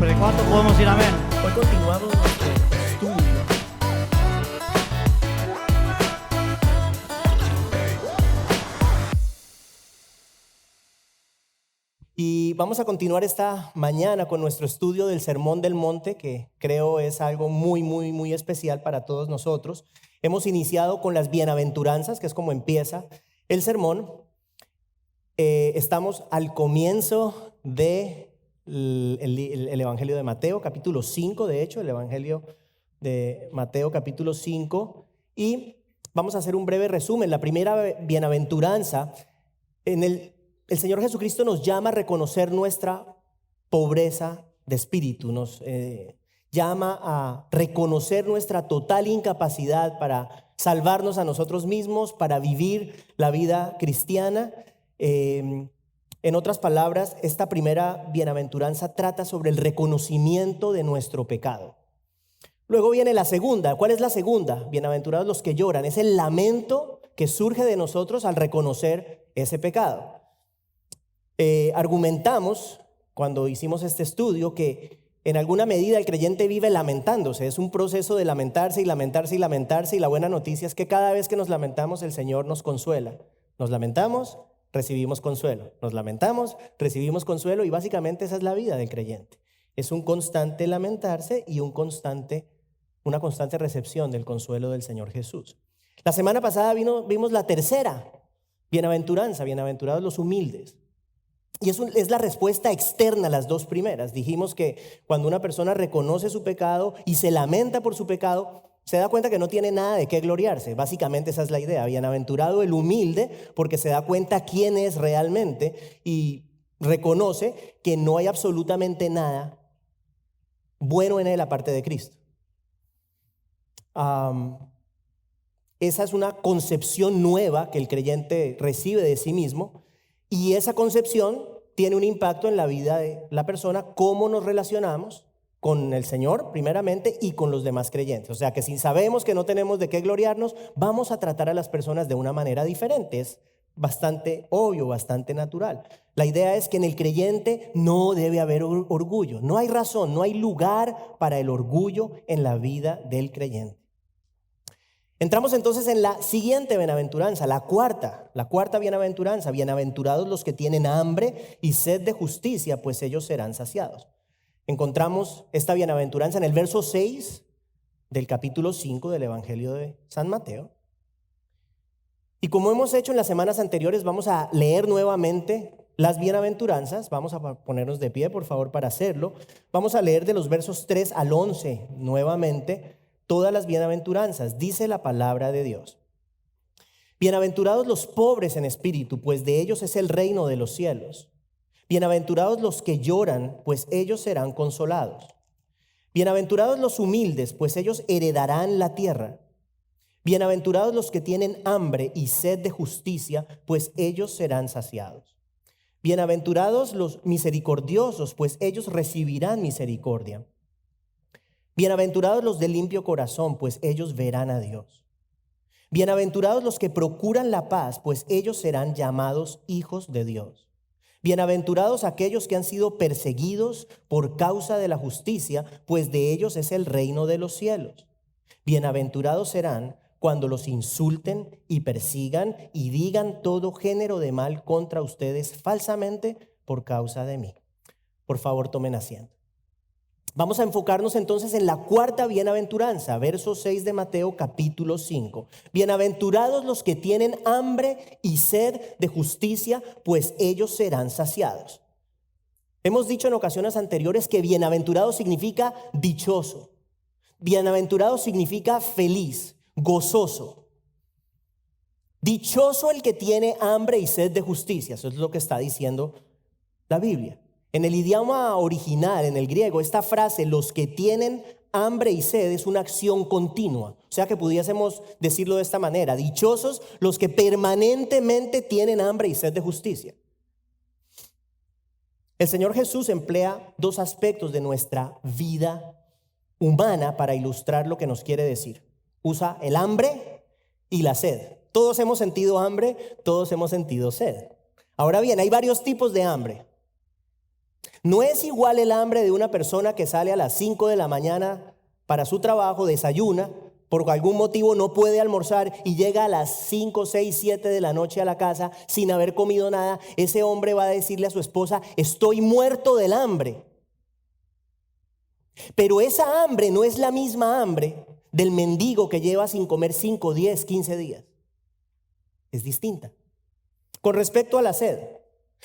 siempre. ¿Cuánto podemos decir amén? Hoy continuamos nuestro estudio y vamos a continuar esta mañana con nuestro estudio del Sermón del Monte, que creo es algo muy especial para todos nosotros. Hemos iniciado con las bienaventuranzas, que es como empieza el sermón. Estamos al comienzo del Evangelio de Mateo, capítulo 5, de hecho, el Evangelio de Mateo, capítulo 5, y vamos a hacer un breve resumen. La primera bienaventuranza, el Señor Jesucristo nos llama a reconocer nuestra pobreza de espíritu, nos llama a reconocer nuestra total incapacidad para salvarnos a nosotros mismos, para vivir la vida cristiana. En otras palabras, esta primera bienaventuranza trata sobre el reconocimiento de nuestro pecado. Luego viene la segunda. ¿Cuál es la segunda? Bienaventurados los que lloran. Es el lamento que surge de nosotros al reconocer ese pecado. Argumentamos, cuando hicimos este estudio, que en alguna medida el creyente vive lamentándose. Es un proceso de lamentarse y lamentarse y lamentarse, y la buena noticia es que cada vez que nos lamentamos el Señor nos consuela. Nos lamentamos, recibimos consuelo. Nos lamentamos, recibimos consuelo, y básicamente esa es la vida del creyente. Es un constante lamentarse y una constante recepción del consuelo del Señor Jesús. La semana pasada vimos la tercera bienaventuranza, bienaventurados los humildes. Y eso es la respuesta externa a las dos primeras. Dijimos que cuando una persona reconoce su pecado y se lamenta por su pecado, se da cuenta que no tiene nada de qué gloriarse. Básicamente esa es la idea. Bienaventurado el humilde, porque se da cuenta quién es realmente y reconoce que no hay absolutamente nada bueno en él aparte de Cristo. Esa es una concepción nueva que el creyente recibe de sí mismo, y esa concepción tiene un impacto en la vida de la persona, cómo nos relacionamos con el Señor primeramente y con los demás creyentes. O sea que si sabemos que no tenemos de qué gloriarnos, vamos a tratar a las personas de una manera diferente. Es bastante obvio, bastante natural. La idea es que en el creyente no debe haber orgullo. No hay razón, no hay lugar para el orgullo en la vida del creyente. Entramos entonces en la siguiente bienaventuranza, la cuarta bienaventuranza. Bienaventurados los que tienen hambre y sed de justicia, pues ellos serán saciados. Encontramos esta bienaventuranza en el verso 6 del capítulo 5 del Evangelio de San Mateo. Y como hemos hecho en las semanas anteriores, vamos a leer nuevamente las bienaventuranzas. Vamos a ponernos de pie, por favor, para hacerlo. Vamos a leer de los versos 3 al 11 nuevamente todas las bienaventuranzas. Dice la palabra de Dios: Bienaventurados los pobres en espíritu, pues de ellos es el reino de los cielos. Bienaventurados los que lloran, pues ellos serán consolados. Bienaventurados los humildes, pues ellos heredarán la tierra. Bienaventurados los que tienen hambre y sed de justicia, pues ellos serán saciados. Bienaventurados los misericordiosos, pues ellos recibirán misericordia. Bienaventurados los de limpio corazón, pues ellos verán a Dios. Bienaventurados los que procuran la paz, pues ellos serán llamados hijos de Dios. Bienaventurados aquellos que han sido perseguidos por causa de la justicia, pues de ellos es el reino de los cielos. Bienaventurados serán cuando los insulten y persigan y digan todo género de mal contra ustedes falsamente por causa de mí. Por favor, tomen asiento. Vamos a enfocarnos entonces en la cuarta bienaventuranza, verso 6 de Mateo capítulo 5. Bienaventurados los que tienen hambre y sed de justicia, pues ellos serán saciados. Hemos dicho en ocasiones anteriores que bienaventurado significa dichoso. Bienaventurado significa feliz, gozoso. Dichoso el que tiene hambre y sed de justicia. Eso es lo que está diciendo la Biblia. En el idioma original, en el griego, esta frase, los que tienen hambre y sed, es una acción continua. O sea que pudiésemos decirlo de esta manera: dichosos los que permanentemente tienen hambre y sed de justicia. El Señor Jesús emplea dos aspectos de nuestra vida humana para ilustrar lo que nos quiere decir. Usa el hambre y la sed. Todos hemos sentido hambre, todos hemos sentido sed. Ahora bien, hay varios tipos de hambre. No es igual el hambre de una persona que sale a las 5 de la mañana para su trabajo, desayuna, por algún motivo no puede almorzar y llega a las 5, 6, 7 de la noche a la casa sin haber comido nada. Ese hombre va a decirle a su esposa: estoy muerto del hambre. Pero esa hambre no es la misma hambre del mendigo que lleva sin comer 5, 10, 15 días. Es distinta. Con respecto a la sed,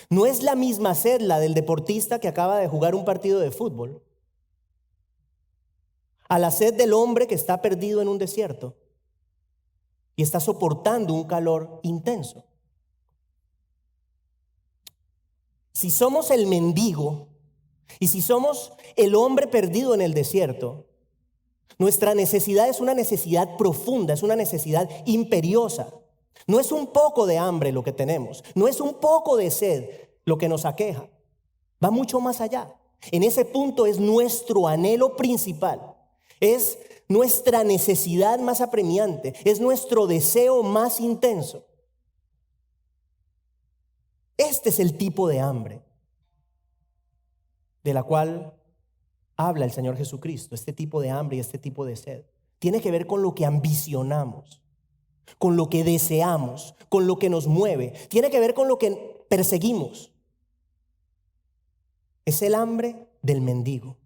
no es la misma sed la del deportista que acaba de jugar un partido de fútbol a la sed del hombre que está perdido en un desierto y está soportando un calor intenso. Si somos el mendigo y si somos el hombre perdido en el desierto, nuestra necesidad es una necesidad profunda, es una necesidad imperiosa. No es un poco de hambre lo que tenemos, no es un poco de sed lo que nos aqueja. Va mucho más allá. En ese punto es nuestro anhelo principal, es nuestra necesidad más apremiante, es nuestro deseo más intenso. Este es el tipo de hambre de la cual habla el Señor Jesucristo. Este tipo de hambre y este tipo de sed tiene que ver con lo que ambicionamos, con lo que deseamos, con lo que nos mueve. Tiene que ver con lo que perseguimos. Es el hambre del mendigo.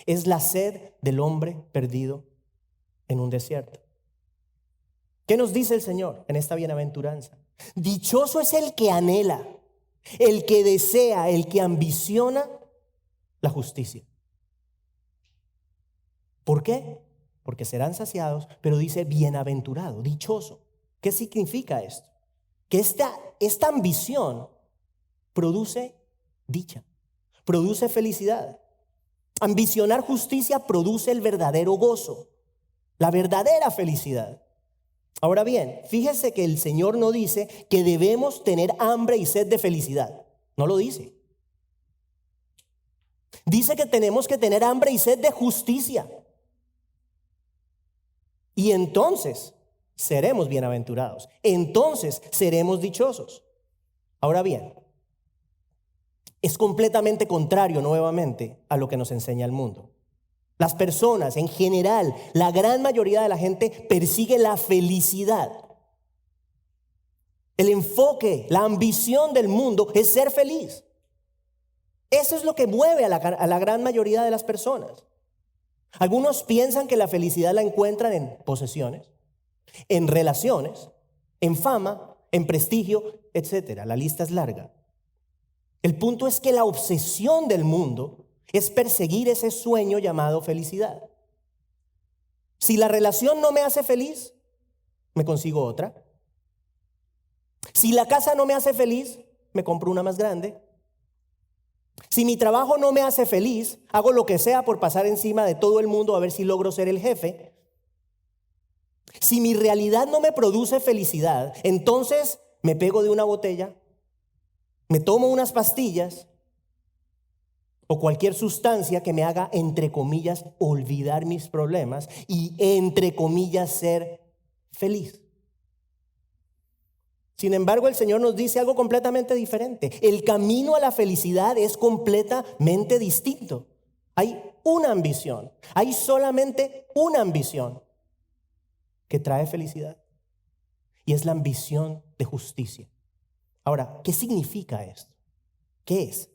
Es la sed del hombre perdido en un desierto. ¿Qué nos dice el Señor en esta bienaventuranza? Dichoso es el que anhela, el que desea, el que ambiciona la justicia. ¿Por qué? Porque serán saciados, pero dice bienaventurado, dichoso. ¿Qué significa esto? Que esta ambición produce dicha, produce felicidad. Ambicionar justicia produce el verdadero gozo, la verdadera felicidad. Ahora bien, fíjese que el Señor no dice que debemos tener hambre y sed de felicidad. No lo dice. Dice que tenemos que tener hambre y sed de justicia. Y entonces seremos bienaventurados. Entonces seremos dichosos. Ahora bien, es completamente contrario nuevamente a lo que nos enseña el mundo. Las personas en general, la gran mayoría de la gente persigue la felicidad. El enfoque, la ambición del mundo es ser feliz. Eso es lo que mueve a la gran mayoría de las personas. Algunos piensan que la felicidad la encuentran en posesiones, en relaciones, en fama, en prestigio, etc. La lista es larga. El punto es que la obsesión del mundo es perseguir ese sueño llamado felicidad. Si la relación no me hace feliz, me consigo otra. Si la casa no me hace feliz, me compro una más grande. Si mi trabajo no me hace feliz, hago lo que sea por pasar encima de todo el mundo a ver si logro ser el jefe. Si mi realidad no me produce felicidad, entonces me pego de una botella, me tomo unas pastillas o cualquier sustancia que me haga, entre comillas, olvidar mis problemas y, entre comillas, ser feliz. Sin embargo, el Señor nos dice algo completamente diferente. El camino a la felicidad es completamente distinto. Hay una ambición, hay solamente una ambición que trae felicidad, y es la ambición de justicia. Ahora, ¿qué significa esto? ¿Qué es?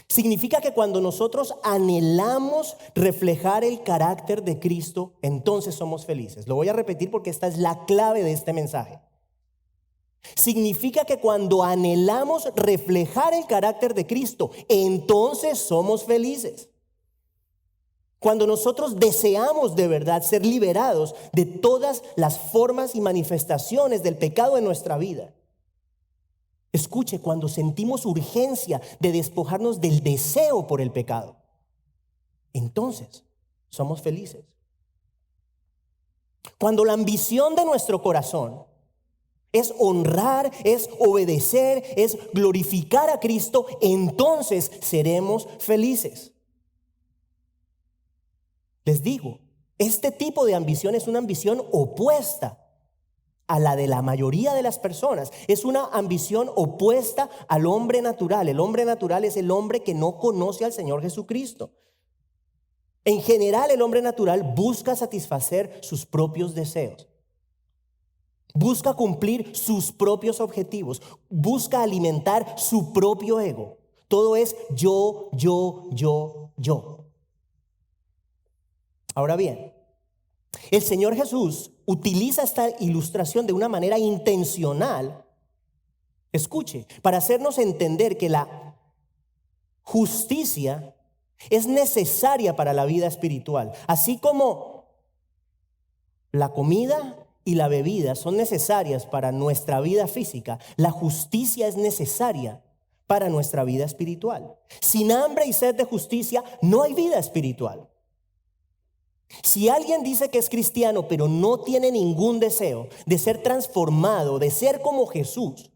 Significa que cuando nosotros anhelamos reflejar el carácter de Cristo, entonces somos felices. Lo voy a repetir porque esta es la clave de este mensaje. Significa que cuando anhelamos reflejar el carácter de Cristo, entonces somos felices. Cuando nosotros deseamos de verdad ser liberados de todas las formas y manifestaciones del pecado en nuestra vida. Escuche, cuando sentimos urgencia de despojarnos del deseo por el pecado, entonces somos felices. Cuando la ambición de nuestro corazón es honrar, es obedecer, es glorificar a Cristo, entonces seremos felices. Les digo, este tipo de ambición es una ambición opuesta a la de la mayoría de las personas. Es una ambición opuesta al hombre natural. El hombre natural es el hombre que no conoce al Señor Jesucristo. En general, el hombre natural busca satisfacer sus propios deseos. Busca cumplir sus propios objetivos. Busca alimentar su propio ego. Todo es yo, yo, yo, yo. Ahora bien, el Señor Jesús utiliza esta ilustración de una manera intencional, escuche, para hacernos entender que la justicia es necesaria para la vida espiritual. Así como la comida y la bebida son necesarias para nuestra vida física, la justicia es necesaria para nuestra vida espiritual. Sin hambre y sed de justicia no hay vida espiritual. Si alguien dice que es cristiano pero no tiene ningún deseo de ser transformado, de ser como Jesús,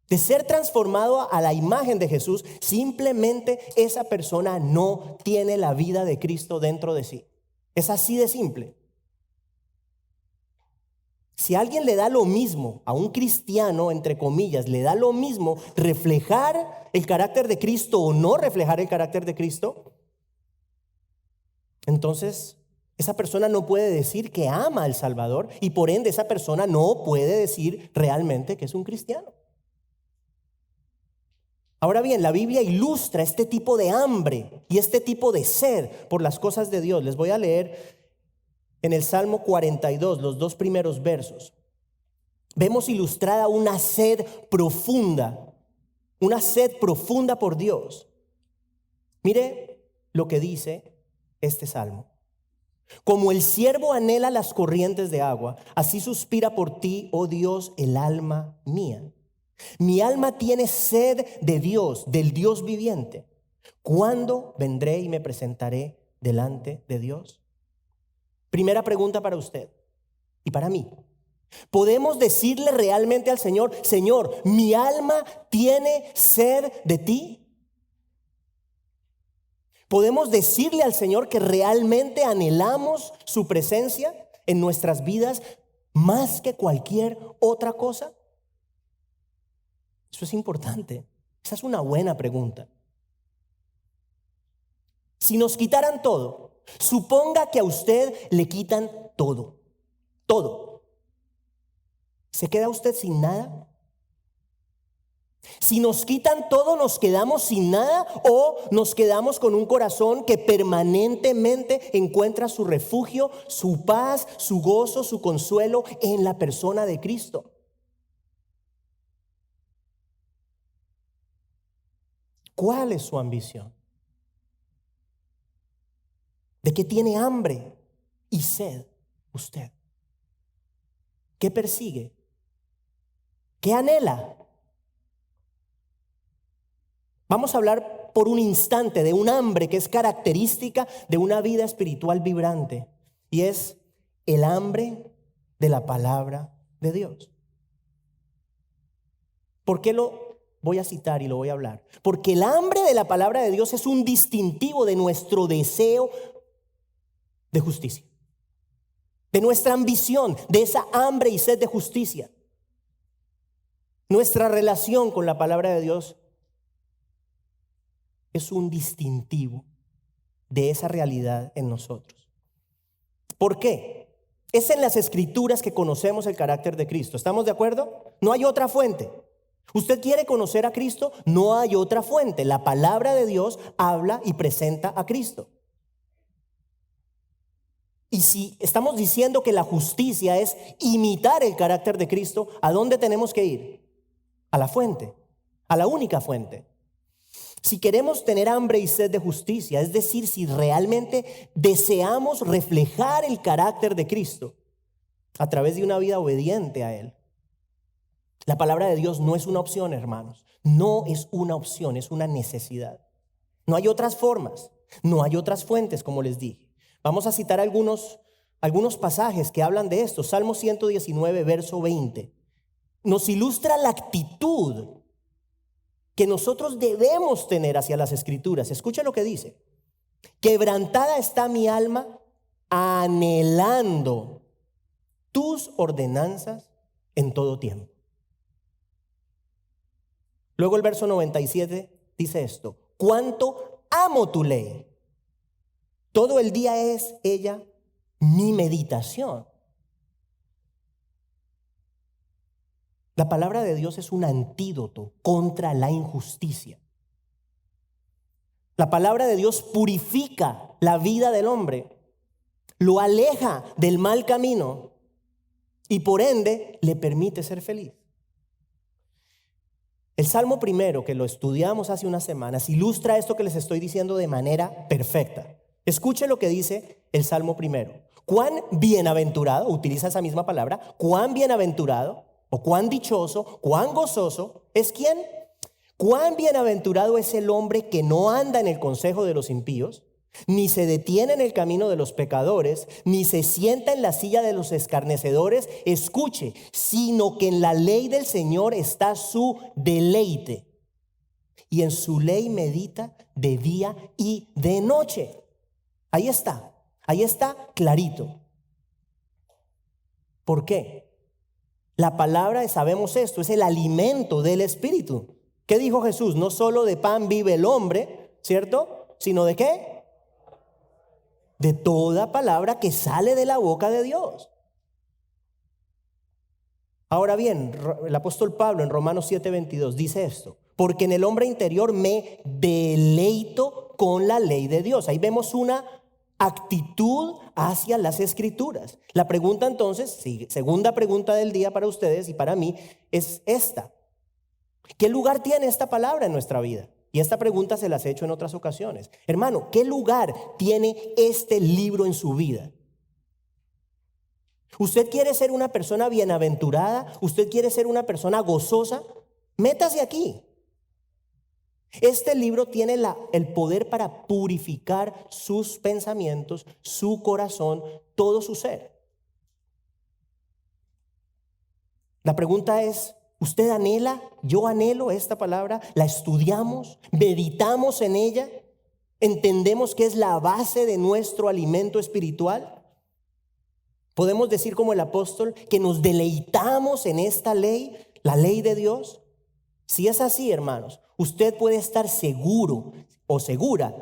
de ser transformado a la imagen de Jesús, simplemente esa persona no tiene la vida de Cristo dentro de sí. Es así de simple. Si a alguien le da lo mismo, a un cristiano, entre comillas, le da lo mismo reflejar el carácter de Cristo o no reflejar el carácter de Cristo, entonces esa persona no puede decir que ama al Salvador y por ende esa persona no puede decir realmente que es un cristiano. Ahora bien, la Biblia ilustra este tipo de hambre y este tipo de sed por las cosas de Dios. Les voy a leer en el Salmo 42, los 2 primeros versos. Vemos ilustrada una sed profunda por Dios. Mire lo que dice este salmo. Como el ciervo anhela las corrientes de agua, así suspira por ti, oh Dios, el alma mía. Mi alma tiene sed de Dios, del Dios viviente. ¿Cuándo vendré y me presentaré delante de Dios? Primera pregunta para usted y para mí. ¿Podemos decirle realmente al Señor, Señor, mi alma tiene sed de ti? ¿Podemos decirle al Señor que realmente anhelamos su presencia en nuestras vidas más que cualquier otra cosa? Eso es importante. Esa es una buena pregunta. Si nos quitaran todo, suponga que a usted le quitan todo. Todo. ¿Se queda usted sin nada? Si nos quitan todo, ¿nos quedamos sin nada o nos quedamos con un corazón que permanentemente encuentra su refugio, su paz, su gozo, su consuelo en la persona de Cristo? ¿Cuál es su ambición? ¿De qué tiene hambre y sed usted? ¿Qué persigue? ¿Qué anhela? Vamos a hablar por un instante de un hambre que es característica de una vida espiritual vibrante, y es el hambre de la palabra de Dios. ¿Por qué lo voy a citar y lo voy a hablar? Porque el hambre de la palabra de Dios es un distintivo de nuestro deseo de justicia, de nuestra ambición, de esa hambre y sed de justicia. Nuestra relación con la palabra de Dios es un distintivo de esa realidad en nosotros. ¿Por qué? Es en las Escrituras que conocemos el carácter de Cristo. ¿Estamos de acuerdo? No hay otra fuente. ¿Usted quiere conocer a Cristo? No hay otra fuente. La palabra de Dios habla y presenta a Cristo. Y si estamos diciendo que la justicia es imitar el carácter de Cristo, ¿a dónde tenemos que ir? A la fuente, a la única fuente. Si queremos tener hambre y sed de justicia, es decir, si realmente deseamos reflejar el carácter de Cristo a través de una vida obediente a Él, la palabra de Dios no es una opción, hermanos. No es una opción, es una necesidad. No hay otras formas, no hay otras fuentes, como les dije. Vamos a citar algunos pasajes que hablan de esto. Salmo 119, verso 20. Nos ilustra la actitud que nosotros debemos tener hacia las Escrituras. Escucha lo que dice. Quebrantada está mi alma anhelando tus ordenanzas en todo tiempo. Luego el verso 97 dice esto: cuánto amo tu ley. Todo el día es ella mi meditación. La palabra de Dios es un antídoto contra la injusticia. La palabra de Dios purifica la vida del hombre, lo aleja del mal camino y por ende le permite ser feliz. El Salmo primero, que lo estudiamos hace unas semanas, ilustra esto que les estoy diciendo de manera perfecta. Escuche lo que dice el Salmo primero. Cuán bienaventurado, utiliza esa misma palabra, cuán bienaventurado o cuán dichoso, cuán gozoso es ¿quién? Cuán bienaventurado es el hombre que no anda en el consejo de los impíos, ni se detiene en el camino de los pecadores, ni se sienta en la silla de los escarnecedores. Escuche, sino que en la ley del Señor está su deleite, y en su ley medita de día y de noche. Ahí está clarito. ¿Por qué? La palabra, sabemos esto, es el alimento del espíritu. ¿Qué dijo Jesús? No solo de pan vive el hombre, ¿cierto? Sino ¿de qué? De toda palabra que sale de la boca de Dios. Ahora bien, el apóstol Pablo en Romanos 7:22 dice esto: porque en el hombre interior me deleito con la ley de Dios. Ahí vemos una actitud hacia las escrituras. La pregunta entonces, segunda pregunta del día para ustedes y para mí, es esta: ¿qué lugar tiene esta palabra en nuestra vida? Y esta pregunta se las he hecho en otras ocasiones. Hermano, ¿qué lugar tiene este libro en su vida? ¿Usted quiere ser una persona bienaventurada? ¿Usted quiere ser una persona gozosa? Métase aquí. Este libro tiene el poder para purificar sus pensamientos, su corazón, todo su ser. La pregunta es: ¿usted anhela? Yo anhelo esta palabra. ¿La estudiamos? ¿Meditamos en ella? ¿Entendemos que es la base de nuestro alimento espiritual? ¿Podemos decir como el apóstol que nos deleitamos en esta ley, la ley de Dios? Si es así, hermanos, usted puede estar seguro o segura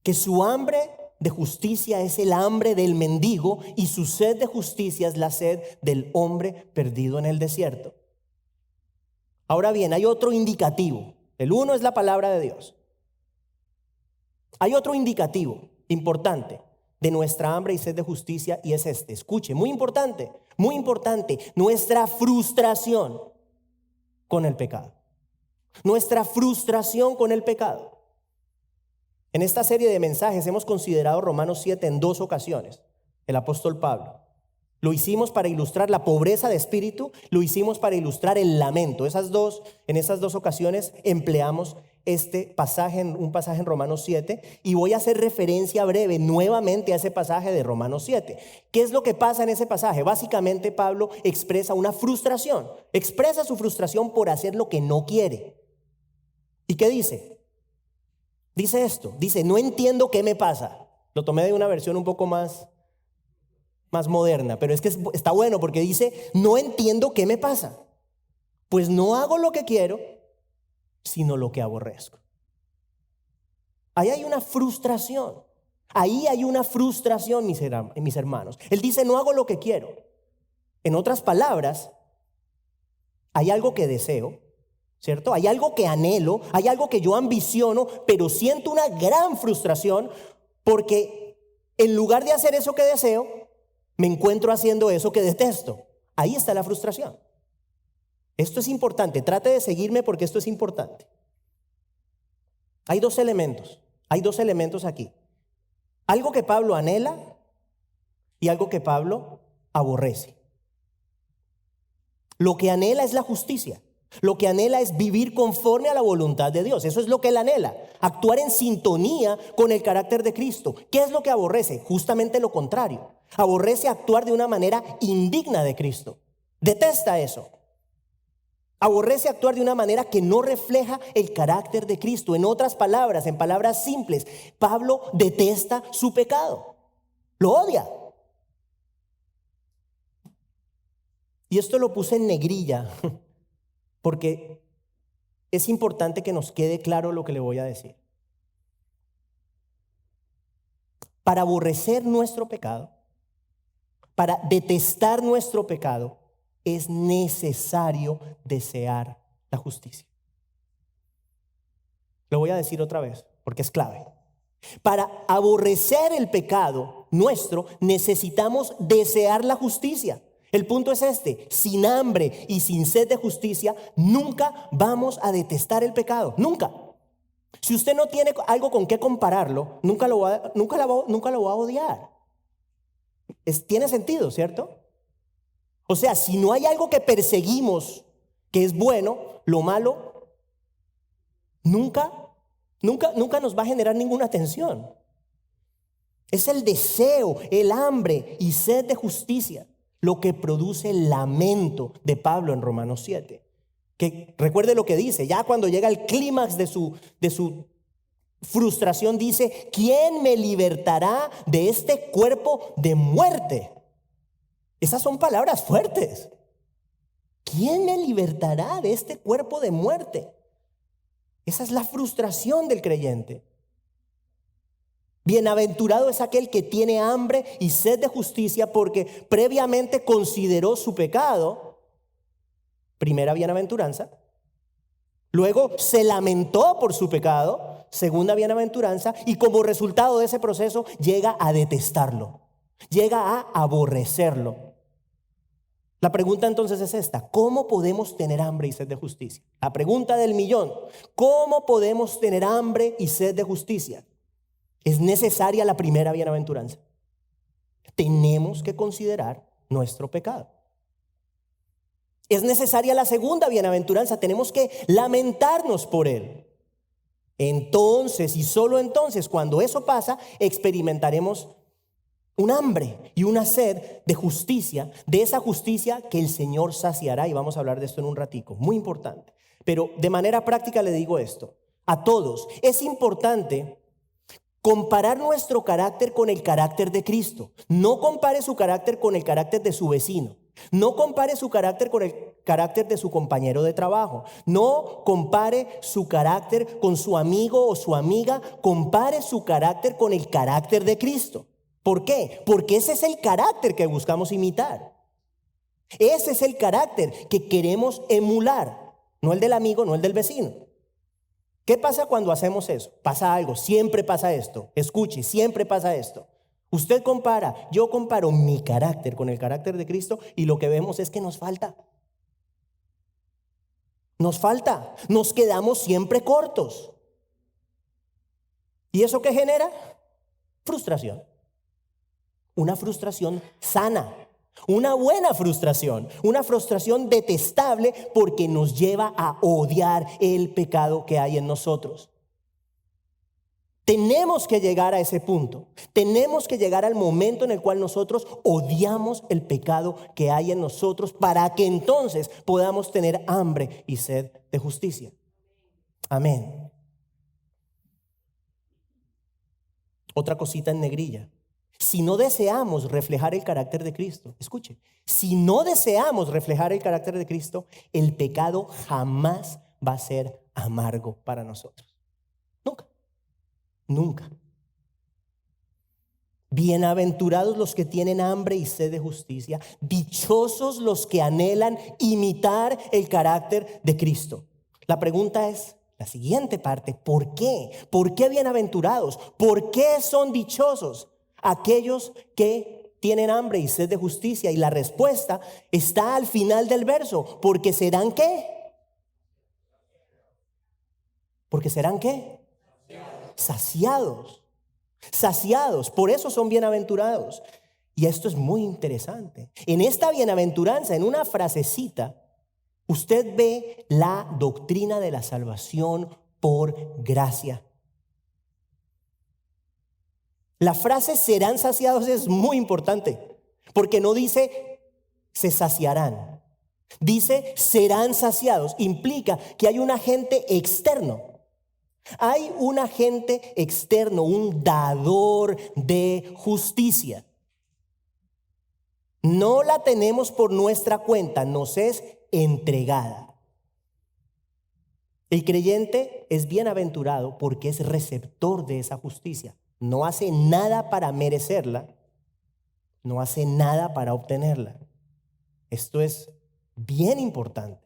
que su hambre de justicia es el hambre del mendigo y su sed de justicia es la sed del hombre perdido en el desierto. Ahora bien, hay otro indicativo. El uno es la palabra de Dios. Hay otro indicativo importante de nuestra hambre y sed de justicia, y es este. Escuche, muy importante, nuestra frustración con el pecado. Nuestra frustración con el pecado. En esta serie de mensajes hemos considerado Romanos 7 en 2 ocasiones. El apóstol Pablo. Lo hicimos para ilustrar la pobreza de espíritu, lo hicimos para ilustrar el lamento. En esas dos ocasiones empleamos un pasaje en Romanos 7, y voy a hacer referencia breve nuevamente a ese pasaje de Romanos 7. ¿Qué es lo que pasa en ese pasaje? Básicamente Pablo expresa una frustración, expresa su frustración por hacer lo que no quiere. ¿Y qué dice? Dice esto, no entiendo qué me pasa. Lo tomé de una versión un poco más moderna, pero es que está bueno porque dice: no entiendo qué me pasa, pues no hago lo que quiero, sino lo que aborrezco. Ahí hay una frustración. Mis hermanos. Él dice: no hago lo que quiero. En otras palabras, hay algo que deseo, ¿cierto? Hay algo que anhelo, hay algo que yo ambiciono, pero siento una gran frustración porque en lugar de hacer eso que deseo, me encuentro haciendo eso que detesto. Ahí está la frustración. Esto es importante, trate de seguirme porque esto es importante. Hay dos elementos aquí. Algo que Pablo anhela y algo que Pablo aborrece. Lo que anhela es la justicia. Lo que anhela es vivir conforme a la voluntad de Dios. Eso es lo que él anhela. Actuar en sintonía con el carácter de Cristo. ¿Qué es lo que aborrece? Justamente lo contrario. Aborrece actuar de una manera indigna de Cristo. Detesta eso. Aborrece actuar de una manera que no refleja el carácter de Cristo. En otras palabras, en palabras simples, Pablo detesta su pecado. Lo odia. Y esto lo puse en negrilla porque es importante que nos quede claro lo que le voy a decir. Para aborrecer nuestro pecado, para detestar nuestro pecado, es necesario desear la justicia. Lo voy a decir otra vez porque es clave. Para aborrecer el pecado nuestro, necesitamos desear la justicia. El punto es este: sin hambre y sin sed de justicia, nunca vamos a detestar el pecado. Nunca. Si usted no tiene algo con qué compararlo, nunca lo va a odiar. Tiene sentido, ¿cierto? O sea, si no hay algo que perseguimos que es bueno, lo malo nunca nos va a generar ninguna tensión. Es el deseo, el hambre y sed de justicia lo que produce el lamento de Pablo en Romanos 7. Que recuerde lo que dice, ya cuando llega el clímax de su frustración, dice: ¿quién me libertará de este cuerpo de muerte? Esas son palabras fuertes. ¿Quién me libertará de este cuerpo de muerte? Esa es la frustración del creyente. Bienaventurado es aquel que tiene hambre y sed de justicia, porque previamente consideró su pecado. Primera bienaventuranza. Luego se lamentó por su pecado. Segunda bienaventuranza. Y como resultado de ese proceso llega a detestarlo. Llega a aborrecerlo. La pregunta entonces es esta: ¿cómo podemos tener hambre y sed de justicia? La pregunta del millón: ¿cómo podemos tener hambre y sed de justicia? Es necesaria la primera bienaventuranza. Tenemos que considerar nuestro pecado. Es necesaria la segunda bienaventuranza. Tenemos que lamentarnos por él. Entonces, y solo entonces, cuando eso pasa, experimentaremos un hambre y una sed de justicia, de esa justicia que el Señor saciará. Y vamos a hablar de esto en un ratico, muy importante. Pero de manera práctica le digo esto a todos: es importante comparar nuestro carácter con el carácter de Cristo. No compare su carácter con el carácter de su vecino. No compare su carácter con el carácter de su compañero de trabajo. No compare su carácter con su amigo o su amiga. Compare su carácter con el carácter de Cristo. ¿Por qué? Porque ese es el carácter que buscamos imitar. Ese es el carácter que queremos emular. No el del amigo, no el del vecino. ¿Qué pasa cuando hacemos eso? Pasa algo, siempre pasa esto. Escuche, siempre pasa esto. Usted compara, yo comparo mi carácter con el carácter de Cristo y lo que vemos es que nos falta. Nos quedamos siempre cortos. ¿Y eso qué genera? Frustración. Una frustración sana. Una buena frustración, una frustración detestable, porque nos lleva a odiar el pecado que hay en nosotros. Tenemos que llegar a ese punto. Tenemos que llegar al momento en el cual nosotros odiamos el pecado que hay en nosotros, para que entonces podamos tener hambre y sed de justicia. Amén. Otra cosita en negrilla. Si no deseamos reflejar el carácter de Cristo, escuche, si no deseamos reflejar el carácter de Cristo, el pecado jamás va a ser amargo para nosotros. Nunca, nunca. Bienaventurados los que tienen hambre y sed de justicia, dichosos los que anhelan imitar el carácter de Cristo. La pregunta es la siguiente parte: ¿por qué? ¿Por qué bienaventurados? ¿Por qué son dichosos aquellos que tienen hambre y sed de justicia? Y la respuesta está al final del verso: porque serán ¿qué? Porque serán ¿qué? Saciados. Saciados. Por eso son bienaventurados. Y esto es muy interesante. En esta bienaventuranza, en una frasecita, usted ve la doctrina de la salvación por gracia. La frase serán saciados es muy importante, porque no dice se saciarán, dice serán saciados. Implica que hay un agente externo. Hay un agente externo, un dador de justicia. No la tenemos por nuestra cuenta, nos es entregada. El creyente es bienaventurado porque es receptor de esa justicia. No hace nada para merecerla, no hace nada para obtenerla. Esto es bien importante.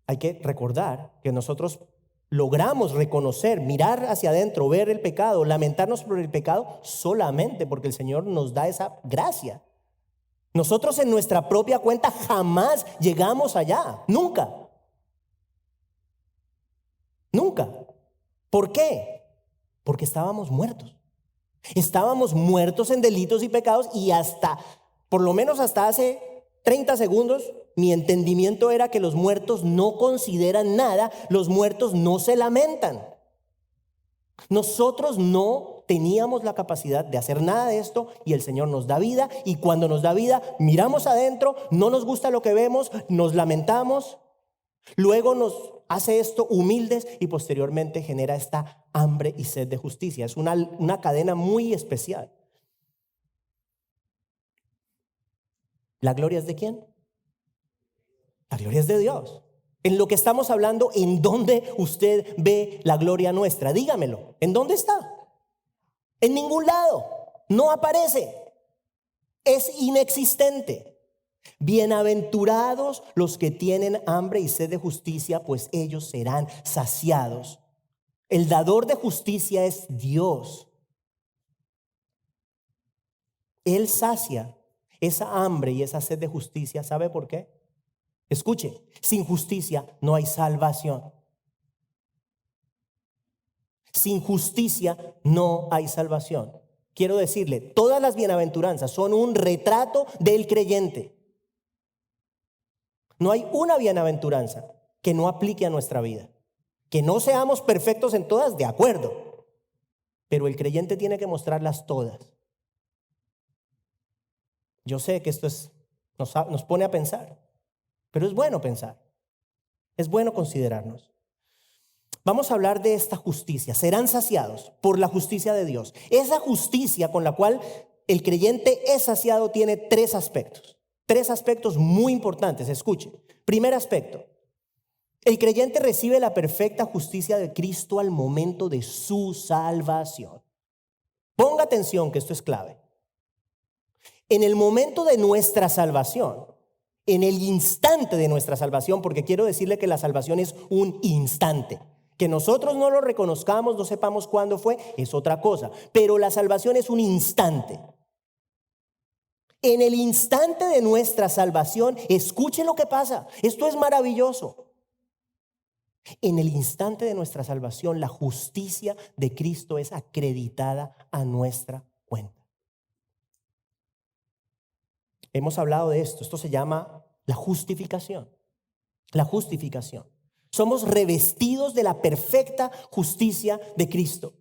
Hay que recordar que nosotros logramos reconocer, mirar hacia adentro, ver el pecado, lamentarnos por el pecado solamente porque el Señor nos da esa gracia. Nosotros en nuestra propia cuenta jamás llegamos allá, nunca. Nunca. ¿Por qué? Porque estábamos muertos. Estábamos muertos en delitos y pecados y por lo menos hasta hace 30 segundos, mi entendimiento era que los muertos no consideran nada, los muertos no se lamentan. Nosotros no teníamos la capacidad de hacer nada de esto y el Señor nos da vida, y cuando nos da vida miramos adentro, no nos gusta lo que vemos, nos lamentamos, luego nos hace esto humildes y posteriormente genera esta hambre y sed de justicia. Es una cadena muy especial. ¿La gloria es de quién? La gloria es de Dios. En lo que estamos hablando, ¿en dónde usted ve la gloria nuestra? Dígamelo. ¿En dónde está? En ningún lado. No aparece. Es inexistente. Bienaventurados los que tienen hambre y sed de justicia, pues ellos serán saciados. El dador de justicia es Dios. Él sacia esa hambre y esa sed de justicia. ¿Sabe por qué? Escuche, sin justicia no hay salvación. Sin justicia no hay salvación. Quiero decirle, todas las bienaventuranzas son un retrato del creyente. No hay una bienaventuranza que no aplique a nuestra vida. Que no seamos perfectos en todas, de acuerdo. Pero el creyente tiene que mostrarlas todas. Yo sé que esto nos pone a pensar, pero es bueno pensar. Es bueno considerarnos. Vamos a hablar de esta justicia. Serán saciados por la justicia de Dios. Esa justicia con la cual el creyente es saciado tiene tres aspectos. Tres aspectos muy importantes. Escuche. Primer aspecto. El creyente recibe la perfecta justicia de Cristo al momento de su salvación. Ponga atención que esto es clave. En el momento de nuestra salvación, en el instante de nuestra salvación, porque quiero decirle que la salvación es un instante. Que nosotros no lo reconozcamos, no sepamos cuándo fue, es otra cosa. Pero la salvación es un instante. En el instante de nuestra salvación, escuche lo que pasa. Esto es maravilloso. En el instante de nuestra salvación, la justicia de Cristo es acreditada a nuestra cuenta. Hemos hablado de esto. Esto se llama la justificación. La justificación. Somos revestidos de la perfecta justicia de Cristo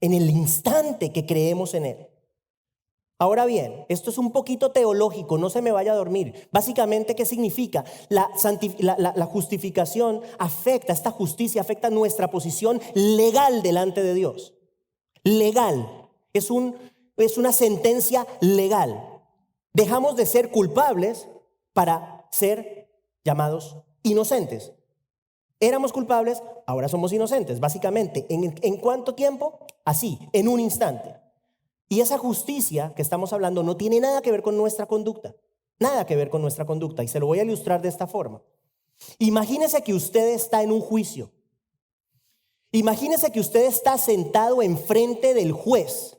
en el instante que creemos en Él. Ahora bien, esto es un poquito teológico, no se me vaya a dormir. Básicamente, ¿qué significa? La justificación afecta, esta justicia afecta nuestra posición legal delante de Dios. Legal. Es una sentencia legal. Dejamos de ser culpables para ser llamados inocentes. Éramos culpables, ahora somos inocentes. Básicamente, ¿en cuánto tiempo? Así, en un instante. Y esa justicia que estamos hablando no tiene nada que ver con nuestra conducta. Nada que ver con nuestra conducta. Y se lo voy a ilustrar de esta forma. Imagínese que usted está en un juicio. Imagínese que usted está sentado enfrente del juez.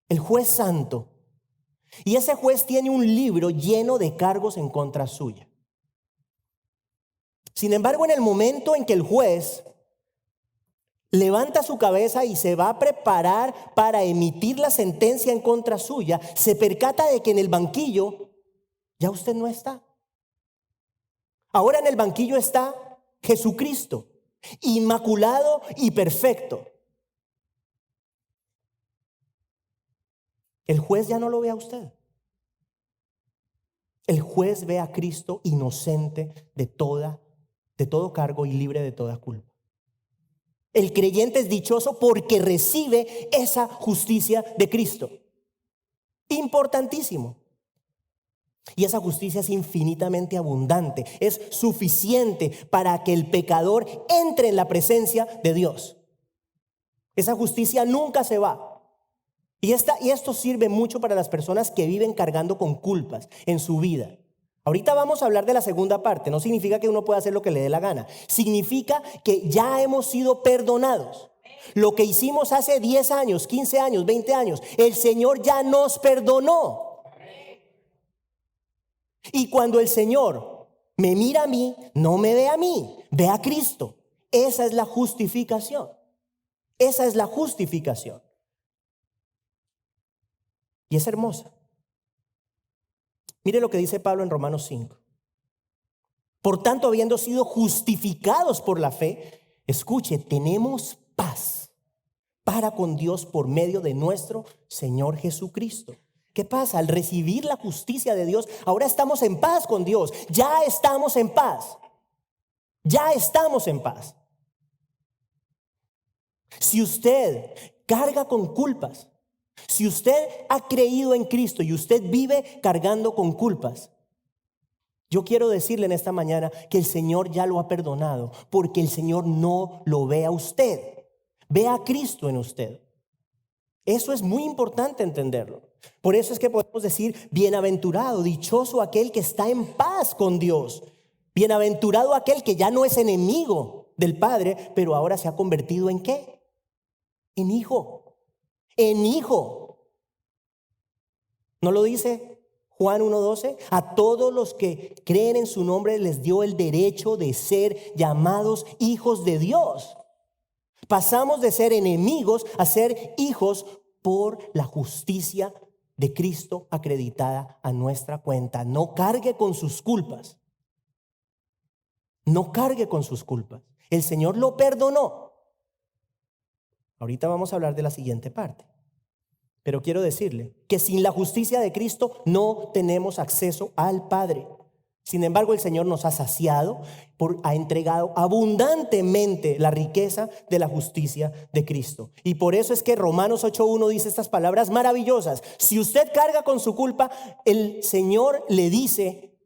El juez santo. Y ese juez tiene un libro lleno de cargos en contra suya. Sin embargo, en el momento en que el juez levanta su cabeza y se va a preparar para emitir la sentencia en contra suya, se percata de que en el banquillo ya usted no está. Ahora en el banquillo está Jesucristo, inmaculado y perfecto. El juez ya no lo ve a usted. El juez ve a Cristo inocente de todo cargo y libre de toda culpa. El creyente es dichoso porque recibe esa justicia de Cristo. Importantísimo. Y esa justicia es infinitamente abundante, es suficiente para que el pecador entre en la presencia de Dios. Esa justicia nunca se va. Y esto sirve mucho para las personas que viven cargando con culpas en su vida. Ahorita vamos a hablar de la segunda parte. No significa que uno pueda hacer lo que le dé la gana. Significa que ya hemos sido perdonados. Lo que hicimos hace 10 años, 15 años, 20 años, el Señor ya nos perdonó. Y cuando el Señor me mira a mí, no me ve a mí, ve a Cristo. Esa es la justificación. Esa es la justificación. Y es hermosa. Mire lo que dice Pablo en Romanos 5. Por tanto, habiendo sido justificados por la fe, escuche, tenemos paz para con Dios por medio de nuestro Señor Jesucristo. ¿Qué pasa? Al recibir la justicia de Dios, ahora estamos en paz con Dios. Ya estamos en paz. Ya estamos en paz. Si usted carga con culpas, si usted ha creído en Cristo y usted vive cargando con culpas, yo quiero decirle en esta mañana que el Señor ya lo ha perdonado, porque el Señor no lo ve a usted, ve a Cristo en usted. Eso es muy importante entenderlo. Por eso es que podemos decir, bienaventurado, dichoso aquel que está en paz con Dios. Bienaventurado aquel que ya no es enemigo del Padre, pero ahora se ha convertido ¿en qué? En hijo. En hijo. ¿No lo dice Juan 1:12? A todos los que creen en su nombre les dio el derecho de ser llamados hijos de Dios. Pasamos de ser enemigos a ser hijos por la justicia de Cristo acreditada a nuestra cuenta. No cargue con sus culpas. No cargue con sus culpas. El Señor lo perdonó. Ahorita vamos a hablar de la siguiente parte. Pero quiero decirle que sin la justicia de Cristo no tenemos acceso al Padre. Sin embargo, el Señor nos ha saciado, ha entregado abundantemente la riqueza de la justicia de Cristo. Y por eso es que Romanos 8:1 dice estas palabras maravillosas. Si usted carga con su culpa, el Señor le dice,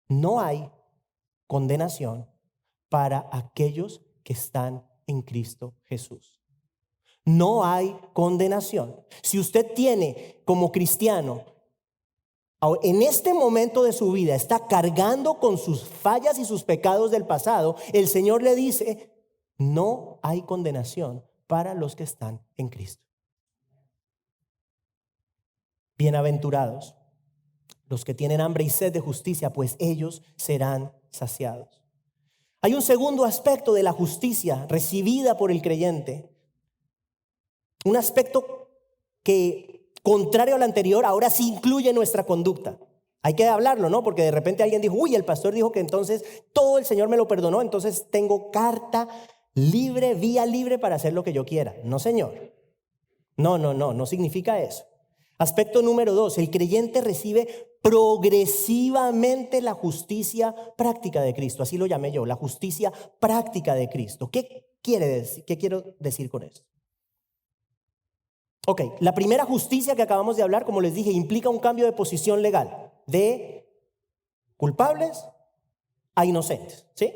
no hay condenación para aquellos que están en Cristo Jesús. No hay condenación. Si usted tiene como cristiano, en este momento de su vida está cargando con sus fallas y sus pecados del pasado, el Señor le dice, no hay condenación para los que están en Cristo. Bienaventurados los que tienen hambre y sed de justicia, pues ellos serán saciados. Hay un segundo aspecto de la justicia recibida por el creyente. Un aspecto que, contrario al anterior, ahora sí incluye nuestra conducta. Hay que hablarlo, ¿no? Porque de repente alguien dijo, uy, el pastor dijo que entonces todo el Señor me lo perdonó, entonces tengo carta libre, vía libre para hacer lo que yo quiera. No, Señor. No significa eso. Aspecto número 2, el creyente recibe progresivamente la justicia práctica de Cristo. Así lo llamé yo, la justicia práctica de Cristo. ¿Qué quiere decir? ¿Qué quiero decir con esto? Ok, la primera justicia que acabamos de hablar, como les dije, implica un cambio de posición legal, de culpables a inocentes, ¿sí?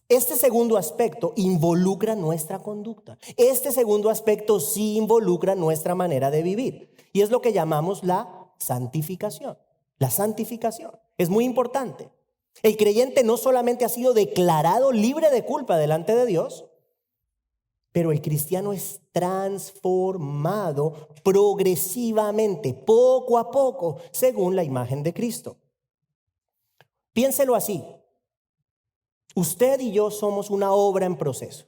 Este segundo aspecto involucra nuestra conducta. Este segundo aspecto sí involucra nuestra manera de vivir. Y es lo que llamamos la santificación. La santificación es muy importante. El creyente no solamente ha sido declarado libre de culpa delante de Dios, pero el cristiano es transformado progresivamente, poco a poco, según la imagen de Cristo. Piénselo así. Usted y yo somos una obra en proceso.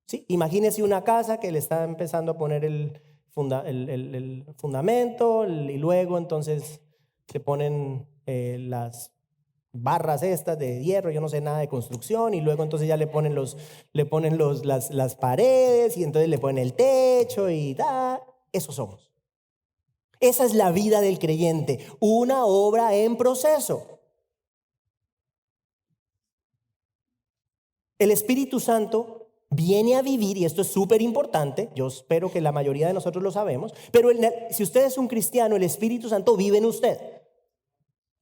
¿Sí? Imagínese una casa que le está empezando a poner el fundamento y luego entonces se ponen las barras estas de hierro, yo no sé nada de construcción, y luego entonces ya le ponen las paredes y entonces le ponen el techo y eso somos. Esa es la vida del creyente, una obra en proceso. El Espíritu Santo viene a vivir, y esto es súper importante, yo espero que la mayoría de nosotros lo sabemos, pero si usted es un cristiano, el Espíritu Santo vive en usted.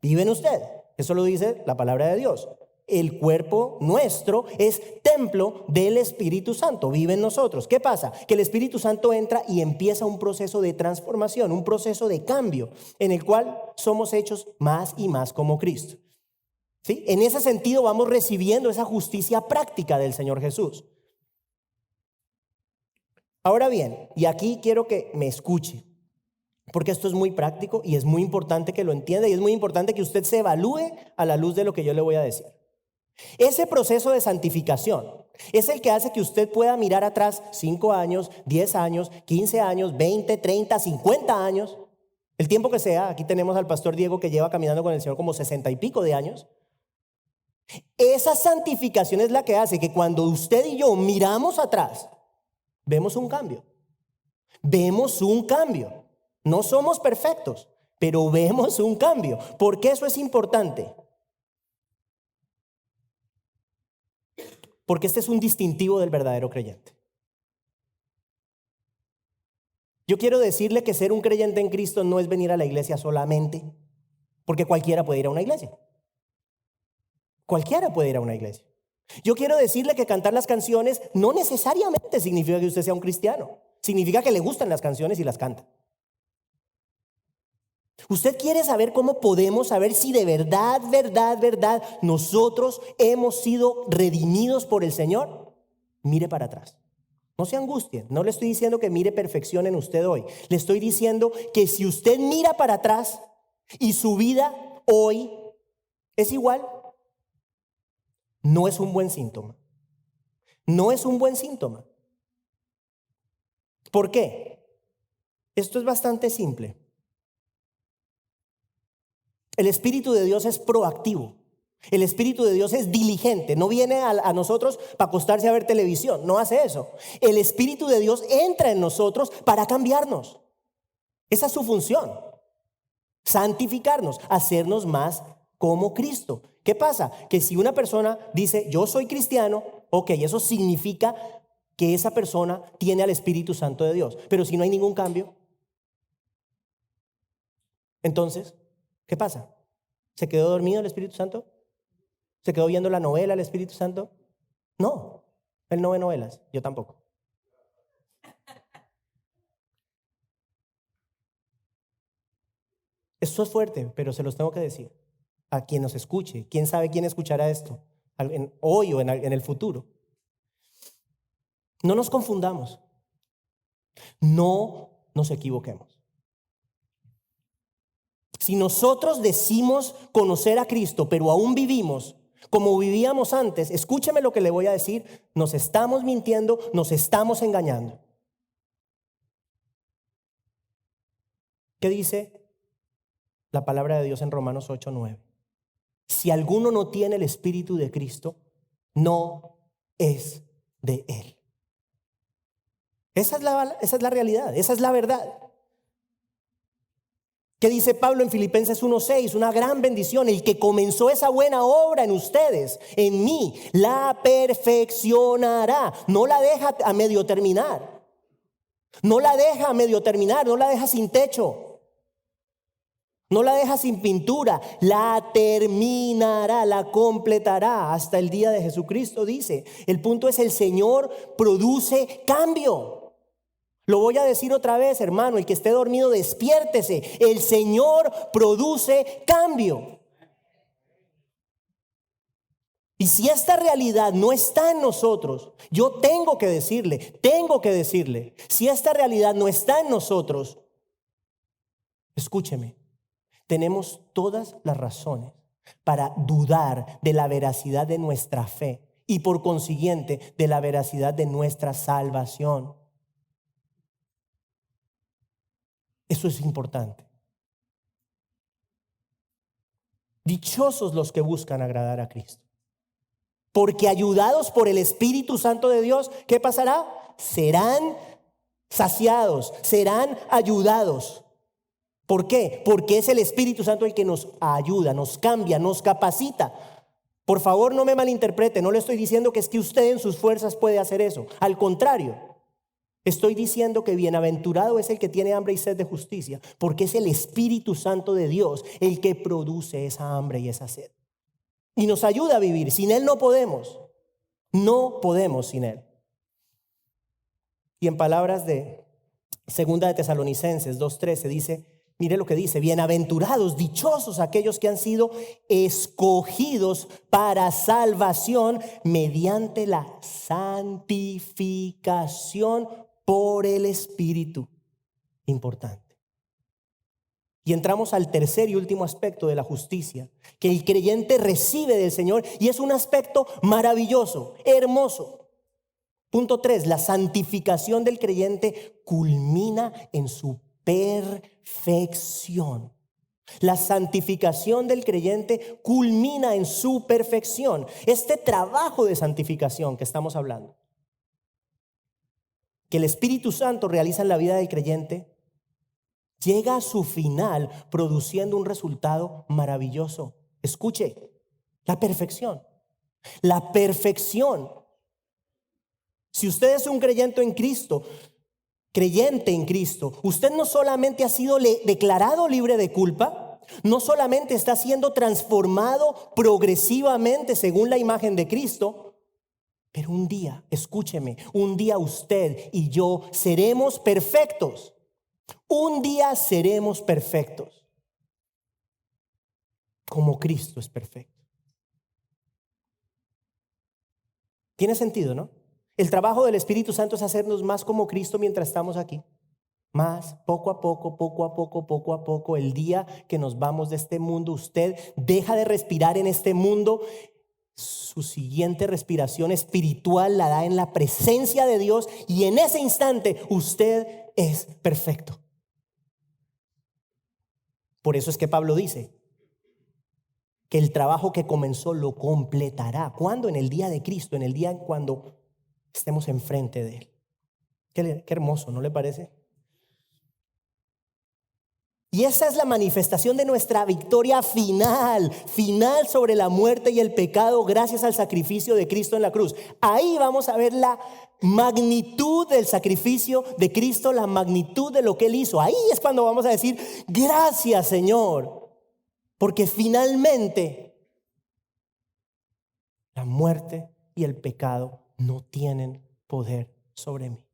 Vive en usted. Eso lo dice la palabra de Dios. El cuerpo nuestro es templo del Espíritu Santo, vive en nosotros. ¿Qué pasa? Que el Espíritu Santo entra y empieza un proceso de transformación, un proceso de cambio, en el cual somos hechos más y más como Cristo. ¿Sí? En ese sentido vamos recibiendo esa justicia práctica del Señor Jesús. Ahora bien, y aquí quiero que me escuche, porque esto es muy práctico y es muy importante que lo entienda y es muy importante que usted se evalúe a la luz de lo que yo le voy a decir. Ese proceso de santificación es el que hace que usted pueda mirar atrás 5 años, 10 años, 15 años, 20, 30, 50 años, el tiempo que sea. Aquí tenemos al pastor Diego que lleva caminando con el Señor como 60 y pico de años. Esa santificación es la que hace que cuando usted y yo miramos atrás, vemos un cambio. Vemos un cambio. No somos perfectos, pero vemos un cambio. ¿Por qué eso es importante? Porque este es un distintivo del verdadero creyente. Yo quiero decirle que ser un creyente en Cristo no es venir a la iglesia solamente, porque cualquiera puede ir a una iglesia. Cualquiera puede ir a una iglesia. Yo quiero decirle que cantar las canciones no necesariamente significa que usted sea un cristiano. Significa que le gustan las canciones y las canta. ¿Usted quiere saber cómo podemos saber si de verdad nosotros hemos sido redimidos por el Señor? Mire para atrás. No se angustien. No le estoy diciendo que mire perfección en usted hoy. Le estoy diciendo que si usted mira para atrás y su vida hoy es igual, no es un buen síntoma. No es un buen síntoma. ¿Por qué? Esto es bastante simple. El Espíritu de Dios es proactivo. El Espíritu de Dios es diligente. No viene a nosotros para acostarse a ver televisión. No hace eso. El Espíritu de Dios entra en nosotros para cambiarnos. Esa es su función. Santificarnos, hacernos más como Cristo. ¿Qué pasa? Que si una persona dice, yo soy cristiano, ok, eso significa que esa persona tiene al Espíritu Santo de Dios. Pero si no hay ningún cambio, entonces, ¿qué pasa? ¿Se quedó dormido el Espíritu Santo? ¿Se quedó viendo la novela el Espíritu Santo? No, él no ve novelas, yo tampoco. Esto es fuerte, pero se los tengo que decir. A quien nos escuche, quién sabe quién escuchará esto, hoy o en el futuro. No nos confundamos, no nos equivoquemos. Si nosotros decimos conocer a Cristo, pero aún vivimos como vivíamos antes, escúcheme lo que le voy a decir, nos estamos mintiendo, nos estamos engañando. ¿Qué dice la palabra de Dios en Romanos 8:9? Si alguno no tiene el Espíritu de Cristo, no es de Él. Esa es la realidad, esa es la verdad. ¿Qué dice Pablo en Filipenses 1:6? Una gran bendición. El que comenzó esa buena obra en ustedes, en mí, la perfeccionará. No la deja a medio terminar. No la deja a medio terminar, no la deja sin techo. No la deja sin pintura, la terminará, la completará hasta el día de Jesucristo, dice. El punto es, el Señor produce cambio. Lo voy a decir otra vez, hermano, el que esté dormido, despiértese. El Señor produce cambio. Y si esta realidad no está en nosotros, yo tengo que decirle, si esta realidad no está en nosotros, escúcheme, tenemos todas las razones para dudar de la veracidad de nuestra fe y por consiguiente de la veracidad de nuestra salvación. Eso es importante. Dichosos los que buscan agradar a Cristo. Porque ayudados por el Espíritu Santo de Dios, ¿qué pasará? Serán saciados, serán ayudados. ¿Por qué? Porque es el Espíritu Santo el que nos ayuda, nos cambia, nos capacita Por favor, no me malinterprete, no le estoy diciendo que es que usted en sus fuerzas puede hacer eso. Al contrario, estoy diciendo que bienaventurado es el que tiene hambre y sed de justicia, porque es el Espíritu Santo de Dios el que produce esa hambre y esa sed. Y nos ayuda a vivir. Sin Él no podemos. No podemos sin Él. Y en palabras de Segunda de Tesalonicenses 2:13 dice, mire lo que dice: bienaventurados, dichosos aquellos que han sido escogidos para salvación mediante la santificación por el Espíritu. Importante. Y entramos al tercer y último aspecto de la justicia que el creyente recibe del Señor, y es un aspecto maravilloso, hermoso. Punto 3, la santificación del creyente culmina en su perfección. La santificación del creyente culmina en su perfección. Este trabajo de santificación que estamos hablando, que el Espíritu Santo realiza en la vida del creyente, llega a su final produciendo un resultado maravilloso. Escuche, la perfección. La perfección. Si usted es un creyente en Cristo, usted no solamente ha sido declarado libre de culpa, no solamente está siendo transformado progresivamente según la imagen de Cristo, pero un día, escúcheme, un día usted y yo seremos perfectos. Un día seremos perfectos, como Cristo es perfecto. Tiene sentido, ¿no? El trabajo del Espíritu Santo es hacernos más como Cristo mientras estamos aquí. Más, poco a poco, el día que nos vamos de este mundo, usted deja de respirar en este mundo. Su siguiente respiración espiritual la da en la presencia de Dios, y en ese instante usted es perfecto. Por eso es que Pablo dice que el trabajo que comenzó lo completará. ¿Cuándo? En el día de Cristo, en el día en cuando estemos enfrente de Él. Qué hermoso, ¿no le parece? Y esa es la manifestación de nuestra victoria final sobre la muerte y el pecado gracias al sacrificio de Cristo en la cruz. Ahí vamos a ver la magnitud del sacrificio de Cristo, la magnitud de lo que Él hizo. Ahí es cuando vamos a decir, gracias Señor, porque finalmente la muerte y el pecado no tienen poder sobre mí.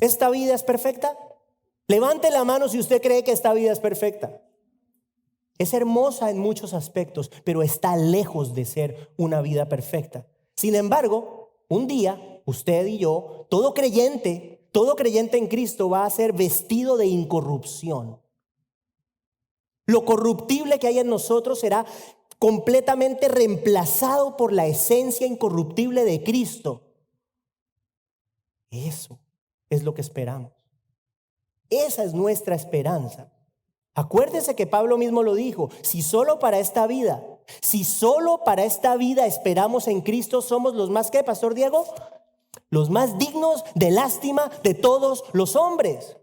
¿Esta vida es perfecta? Levante la mano si usted cree que esta vida es perfecta. Es hermosa en muchos aspectos, pero está lejos de ser una vida perfecta. Sin embargo, un día, usted y yo, todo creyente en Cristo va a ser vestido de incorrupción. Lo corruptible que hay en nosotros será completamente reemplazado por la esencia incorruptible de Cristo. Eso es lo que esperamos. Esa es nuestra esperanza. Acuérdese que Pablo mismo lo dijo, si solo para esta vida esperamos en Cristo, somos los más, ¿qué, Pastor Diego? Los más dignos de lástima de todos los hombres.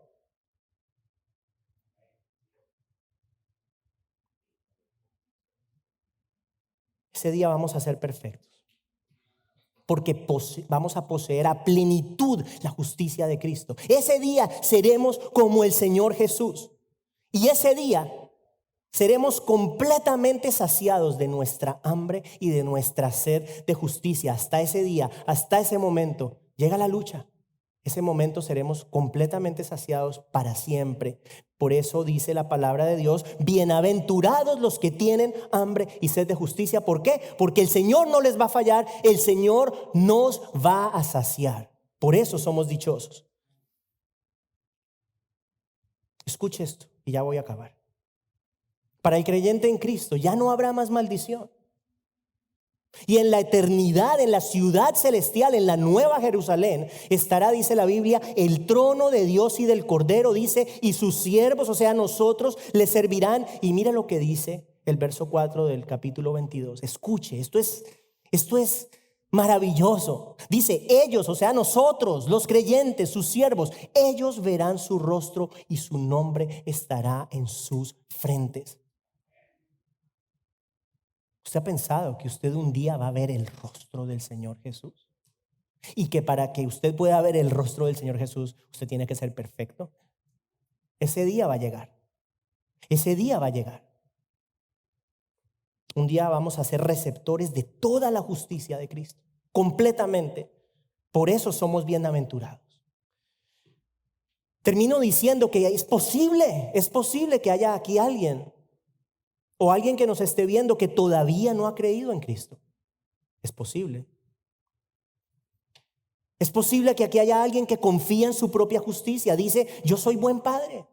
Ese día vamos a ser perfectos, porque vamos a poseer a plenitud la justicia de Cristo. Ese día seremos como el Señor Jesús. Y ese día seremos completamente saciados de nuestra hambre y de nuestra sed de justicia. Hasta ese día, hasta ese momento, llega la lucha. Ese momento seremos completamente saciados para siempre. Por eso dice la palabra de Dios, bienaventurados los que tienen hambre y sed de justicia. ¿Por qué? Porque el Señor no les va a fallar, el Señor nos va a saciar. Por eso somos dichosos. Escuche esto y ya voy a acabar. Para el creyente en Cristo ya no habrá más maldición. Y en la eternidad, en la ciudad celestial, en la nueva Jerusalén, estará, dice la Biblia, el trono de Dios y del Cordero, dice, y sus siervos, o sea, nosotros, le servirán. Y mira lo que dice el verso 4 del capítulo 22. Escuche, esto es maravilloso. Dice, ellos, o sea, nosotros, los creyentes, sus siervos, ellos verán su rostro y su nombre estará en sus frentes. ¿Usted ha pensado que usted un día va a ver el rostro del Señor Jesús? Y que para que usted pueda ver el rostro del Señor Jesús, usted tiene que ser perfecto. Ese día va a llegar. Ese día va a llegar. Un día vamos a ser receptores de toda la justicia de Cristo, completamente. Por eso somos bienaventurados. Termino diciendo que es posible que haya aquí alguien o alguien que nos esté viendo que todavía no ha creído en Cristo. Es posible. Es posible que aquí haya alguien que confía en su propia justicia. Dice, yo soy buen padre.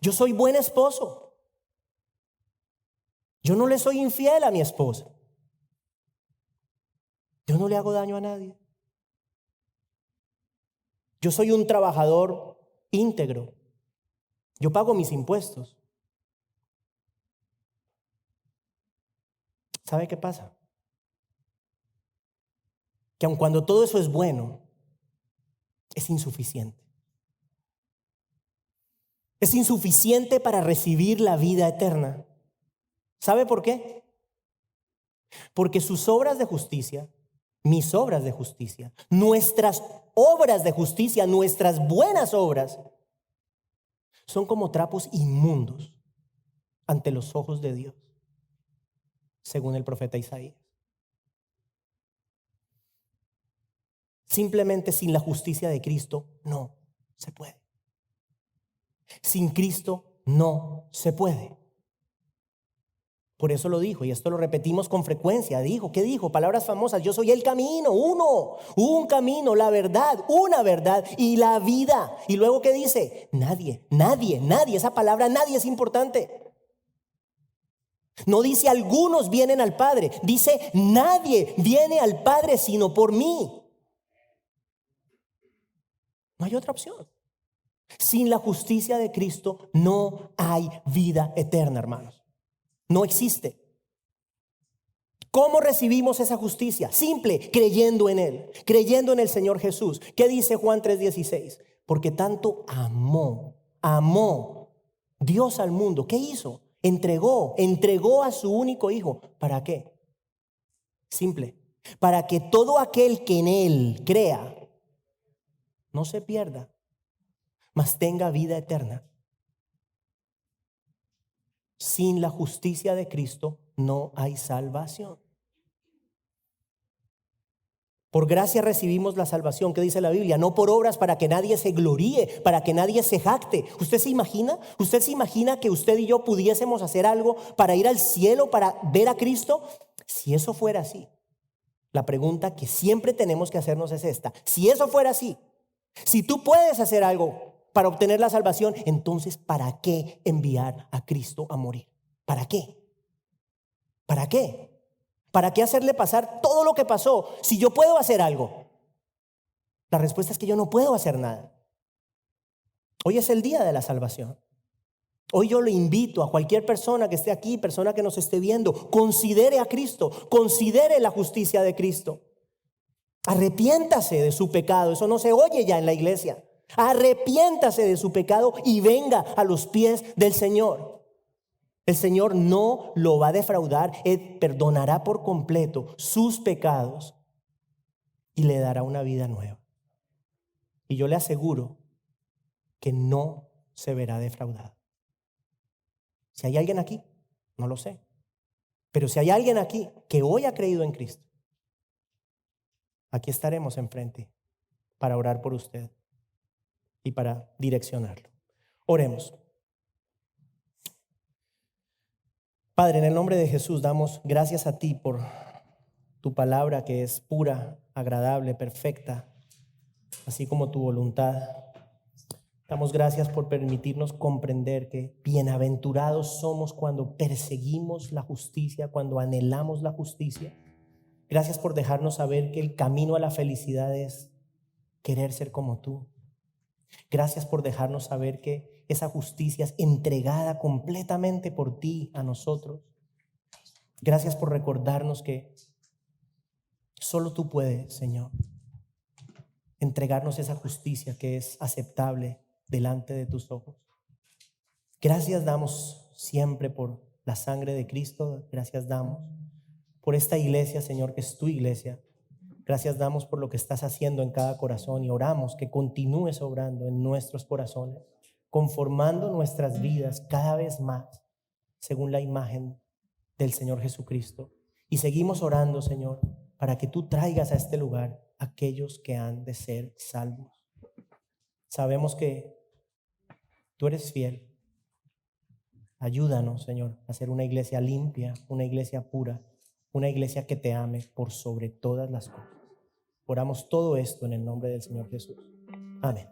Yo soy buen esposo. Yo no le soy infiel a mi esposa. Yo no le hago daño a nadie. Yo soy un trabajador íntegro. Yo pago mis impuestos. ¿Sabe qué pasa? Que aun cuando todo eso es bueno, es insuficiente. Es insuficiente para recibir la vida eterna. ¿Sabe por qué? Porque sus obras de justicia, mis obras de justicia, nuestras obras de justicia, nuestras buenas obras, son como trapos inmundos ante los ojos de Dios, según el profeta Isaías. Simplemente sin la justicia de Cristo no se puede. Sin Cristo no se puede. Por eso lo dijo, y esto lo repetimos con frecuencia. ¿Qué dijo? Palabras famosas: yo soy el camino, un camino, la verdad, una verdad y la vida. Y luego, ¿qué dice? Nadie. Esa palabra nadie es importante. No dice algunos vienen al Padre, dice nadie viene al Padre sino por mí. No hay otra opción. Sin la justicia de Cristo no hay vida eterna, hermanos. No existe. ¿Cómo recibimos esa justicia? Simple, creyendo en Él, creyendo en el Señor Jesús. ¿Qué dice Juan 3:16? Porque tanto amó Dios al mundo. ¿Qué hizo? Entregó a su único hijo. ¿Para qué? Simple, para que todo aquel que en Él crea no se pierda, mas tenga vida eterna. Sin la justicia de Cristo no hay salvación. Por gracia recibimos la salvación, que dice la Biblia, no por obras para que nadie se gloríe, para que nadie se jacte. ¿Usted se imagina? ¿Usted se imagina que usted y yo pudiésemos hacer algo para ir al cielo, para ver a Cristo? Si eso fuera así, la pregunta que siempre tenemos que hacernos es esta: si eso fuera así, si tú puedes hacer algo para obtener la salvación, entonces ¿para qué enviar a Cristo a morir? ¿Para qué? ¿Para qué? ¿Para qué hacerle pasar todo lo que pasó si yo puedo hacer algo? La respuesta es que yo no puedo hacer nada. Hoy es el día de la salvación. Hoy yo le invito a cualquier persona que esté aquí, persona que nos esté viendo, considere a Cristo, considere la justicia de Cristo. Arrepiéntase de su pecado. Eso no se oye ya en la iglesia. Arrepiéntase de su pecado y venga a los pies del Señor. El Señor no lo va a defraudar. Él perdonará por completo sus pecados y le dará una vida nueva. Y yo le aseguro que no se verá defraudado. Si hay alguien aquí, no lo sé, pero si hay alguien aquí que hoy ha creído en Cristo, aquí estaremos enfrente para orar por usted y para direccionarlo. Oremos. Padre, en el nombre de Jesús damos gracias a ti por tu palabra, que es pura, agradable, perfecta, así como tu voluntad. Damos gracias por permitirnos comprender que bienaventurados somos cuando perseguimos la justicia, cuando anhelamos la justicia. Gracias por dejarnos saber que el camino a la felicidad es querer ser como tú. Gracias por dejarnos saber que esa justicia es entregada completamente por ti a nosotros. Gracias por recordarnos que solo tú puedes, Señor, entregarnos esa justicia que es aceptable delante de tus ojos. Gracias damos siempre por la sangre de Cristo. Gracias damos por esta iglesia, Señor, que es tu iglesia. Gracias damos por lo que estás haciendo en cada corazón y oramos que continúes obrando en nuestros corazones, conformando nuestras vidas cada vez más según la imagen del Señor Jesucristo. Y seguimos orando, Señor, para que tú traigas a este lugar a aquellos que han de ser salvos. Sabemos que tú eres fiel. Ayúdanos, Señor, a ser una iglesia limpia, una iglesia pura, una iglesia que te ame por sobre todas las cosas. Oramos todo esto en el nombre del Señor Jesús. Amén.